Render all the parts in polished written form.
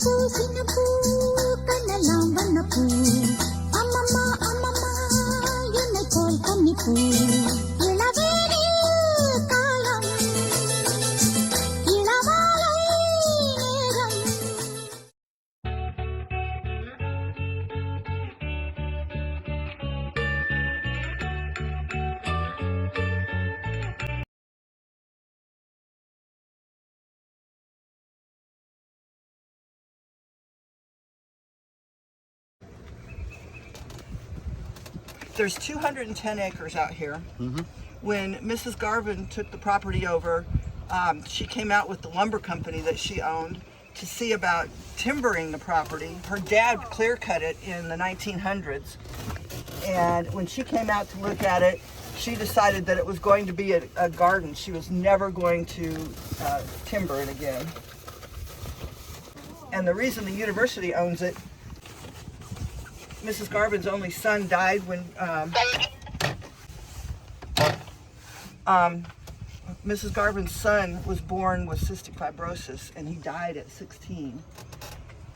పూసిన పూ కన్నలాం వన్న పూ అమ్మమ్మ అమ్మమ్మ ఎన్నై పోల్ కన్ని పూ ఇళవేలి కాలం ఇళవాలై నేరం. There's 210 acres out here. When Mrs. Garvan took the property over, she came out with the lumber company that she owned to see about timbering the property. Her dad clear cut it in the 1900s, and when she came out to look at it, she decided that it was going to be a garden. She was never going to timber it again. And the reason the university owns it, Mrs. Garvan's only son died when Mrs. Garvan's son was born with cystic fibrosis, and he died at 16.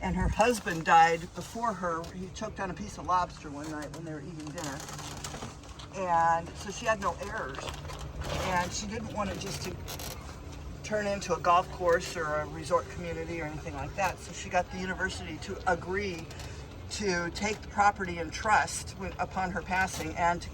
And her husband died before her. He choked on a piece of lobster one night when they were eating dinner. And so she had no heirs. And she didn't want it just to turn into a golf course or a resort community or anything like that. So she got the university to agree to take the property in trust upon her passing and to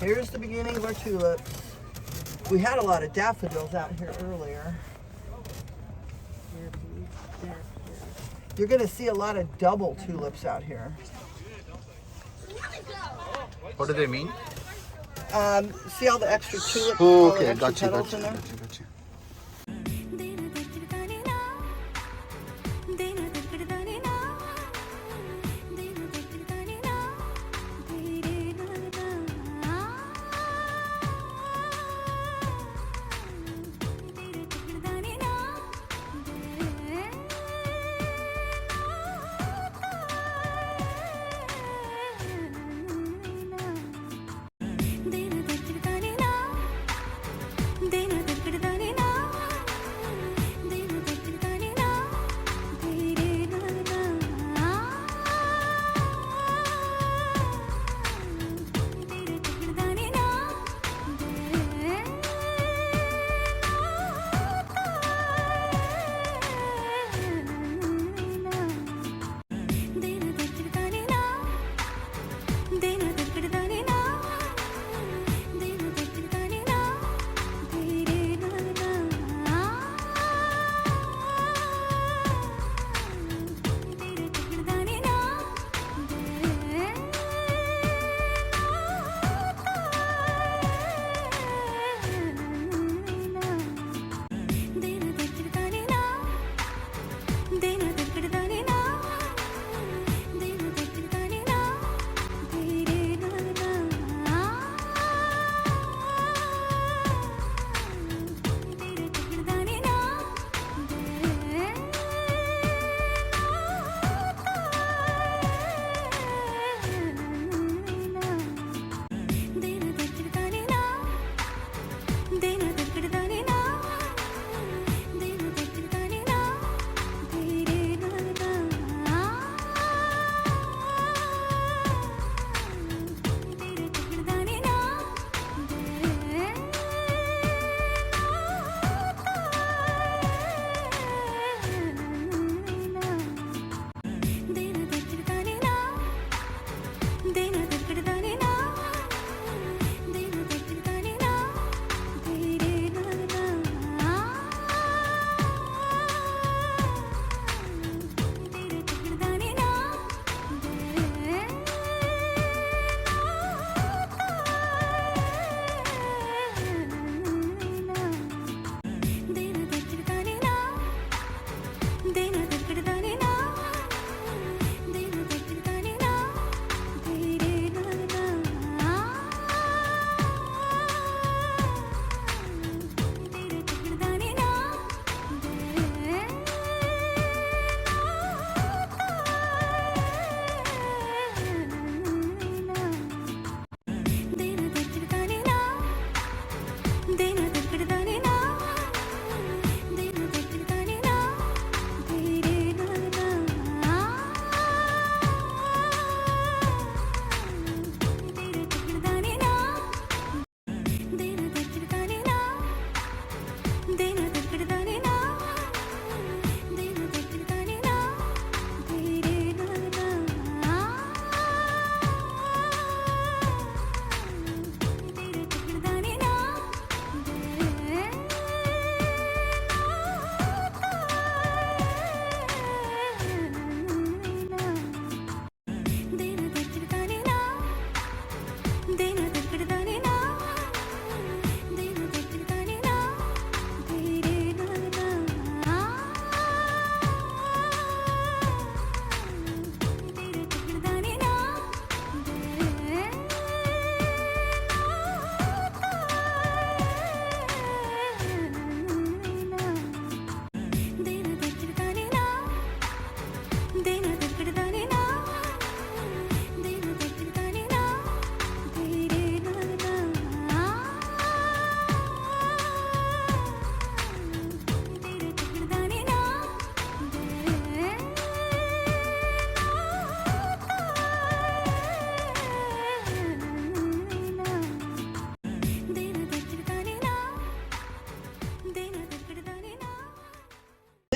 Here's the beginning of our tulips. We had a lot of daffodils out here earlier. You're going to see a lot of double tulips out here. What do they mean? See all the extra tulips, Oh, all okay, the extra gotcha, petals gotcha, in there? gotcha, gotcha.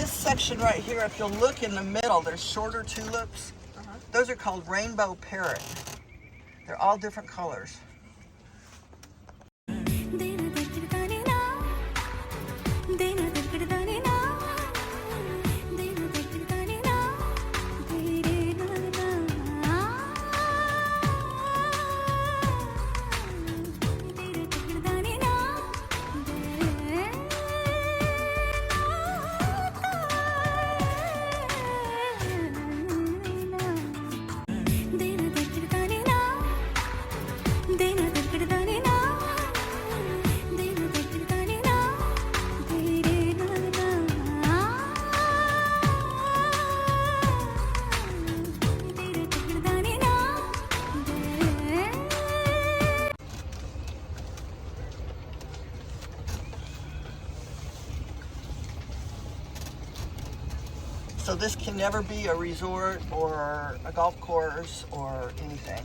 this section right here, if you'll look in the middle, there's shorter tulips. Those are called rainbow parrot. They're all different colors. So this can never be a resort or a golf course or anything.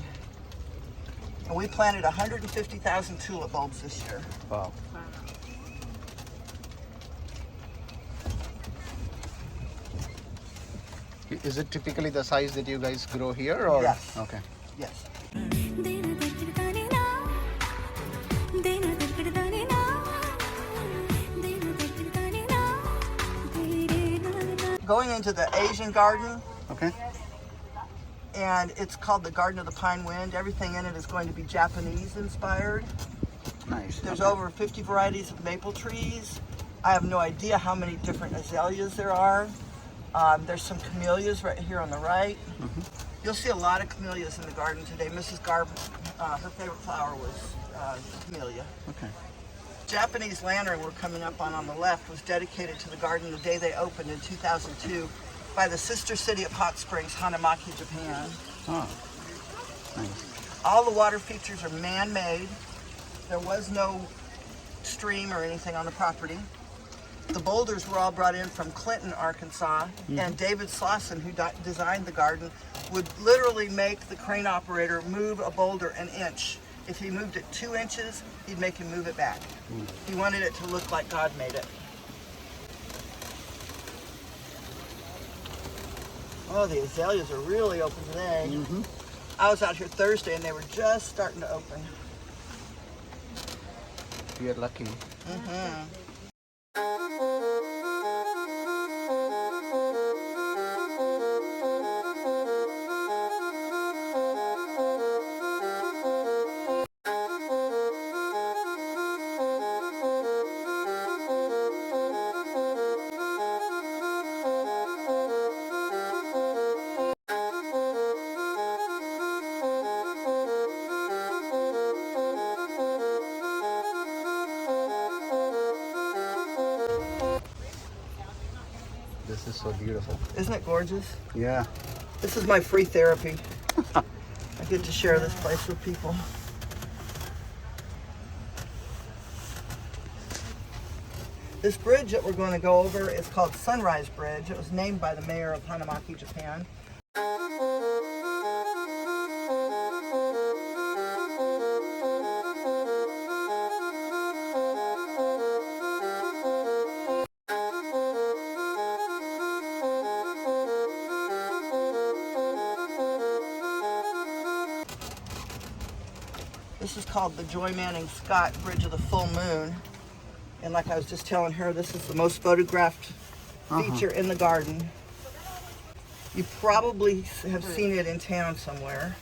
And we planted 150,000 tulip bulbs this year. Wow. Is it typically the size that you guys grow here, or? Yes. Okay. Yes. Going into the Asian garden, Okay. and it's called the Garden of the Pine Wind. Everything in it is going to be Japanese inspired. Nice. There's Okay. over 50 varieties of maple trees. I have no idea how many different azaleas there are. There's some camellias right here on the right. You'll see a lot of camellias in the garden today. Mrs. Garvan, her favorite flower was camellia. Okay. Japanese lantern we're coming up on the left was dedicated to the garden the day they opened in 2002 by the sister city of Hotsprings, Hanamaki, Japan. Oh. Nice. All the water features are man-made. There was no stream or anything on the property. The boulders were all brought in from Clinton, Arkansas, and David Slauson, who designed the garden, would literally make the crane operator move a boulder an inch. If he moved it 2 inches, he'd make him move it back. He wanted it to look like God made it. Oh, the azaleas are really open today. I was out here Thursday and they were just starting to open. You're lucky. This is so beautiful. Isn't it gorgeous? Yeah. This is my free therapy. I get to share this place with people. This bridge that we're going to go over is called Sunrise Bridge. It was named by the mayor of Hanamaki, Japan. This is called the Joy Manning Scott Bridge of the Full Moon. And like I was just telling her, this is the most photographed feature in the garden. You probably have seen it in town somewhere.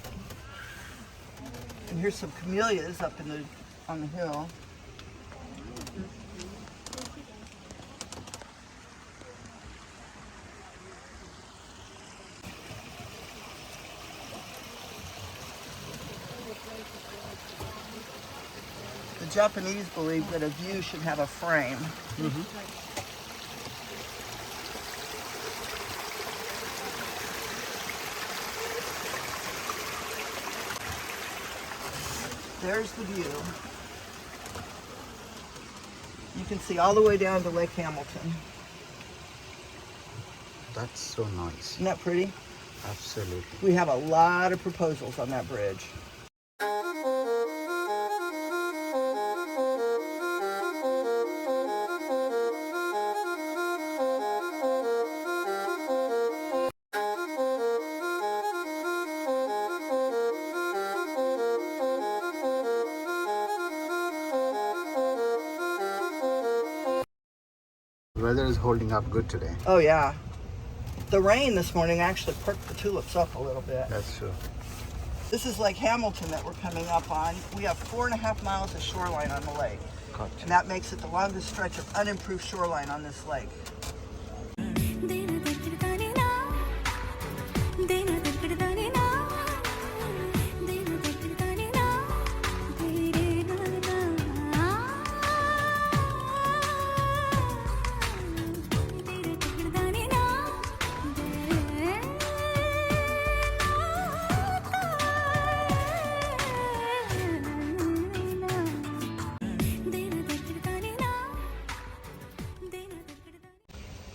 And here's some camellias up on the hill. The Japanese believe that a view should have a frame. There's the view. You can see all the way down to Lake Hamilton. That's so nice. Isn't that pretty? Absolutely. We have a lot of proposals on that bridge. Weather is holding up good today. Oh yeah. The rain this morning actually perked the tulips up a little bit. That's true. This is Lake Hamilton that we're coming up on. We have 4.5 miles of shoreline on the lake. Gotcha. And that makes it the longest stretch of unimproved shoreline on this lake.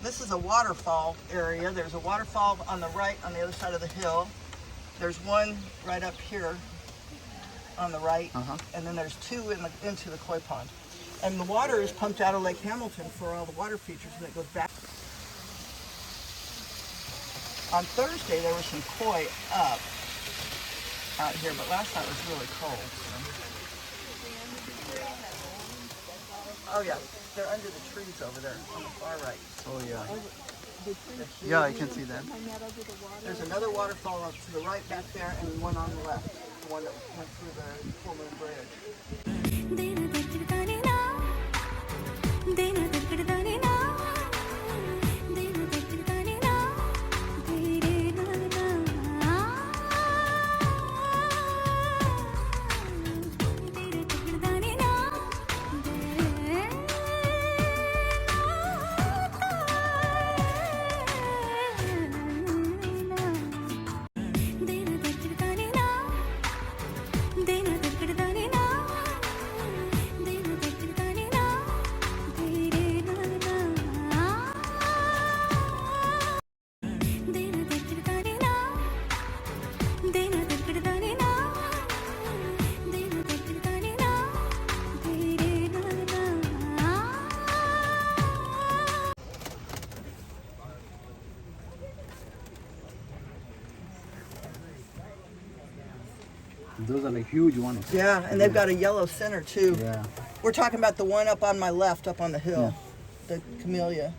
This is a waterfall area. There's a waterfall on the right on the other side of the hill. There's one right up here on the right, and then there's two into the koi pond. And the water is pumped out of Lake Hamilton for all the water features, and it goes back. On Thursday, there was some koi up out here, but last night was really cold. So. Oh yeah, they're under the trees over there on the far right. Oh yeah. Yeah, I can see that. There's another waterfall up to the right back there, and one on the left, the one that went through the Full Moon Bridge. Those are like huge ones. Yeah, and they've got a yellow center too. Yeah. We're talking about the one up on my left, up on the hill, the camellia.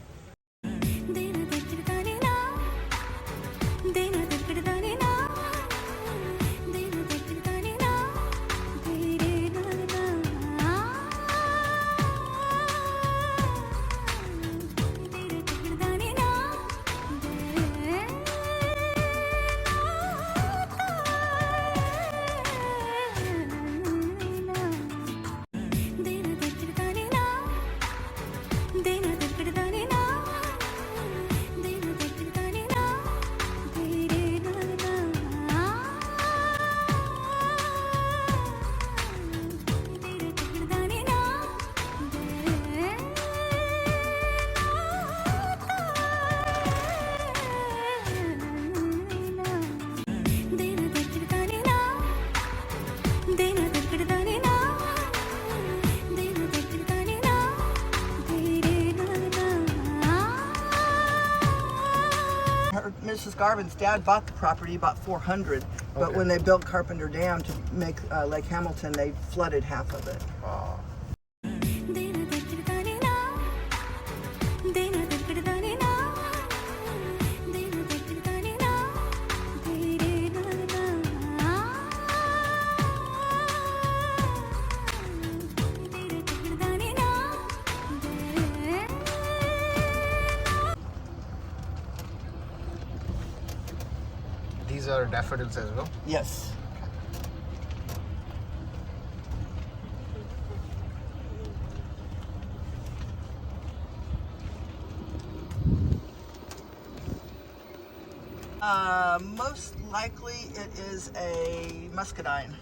Mrs. Garvan's dad bought the property, about 400, but when they built Carpenter Dam to make Lake Hamilton, they flooded half of it. Wow. These are daffodils as well. Yes. Most likely it is a muscadine.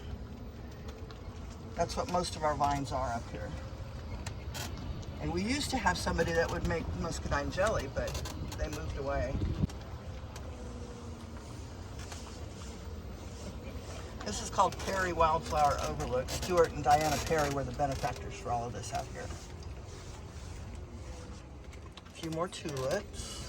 That's what most of our vines are up here. And we used to have somebody that would make muscadine jelly, but they moved away. This is called Perry Wildflower Overlook. Stuart and Diana Perry were the benefactors for all of this out here. A few more tulips.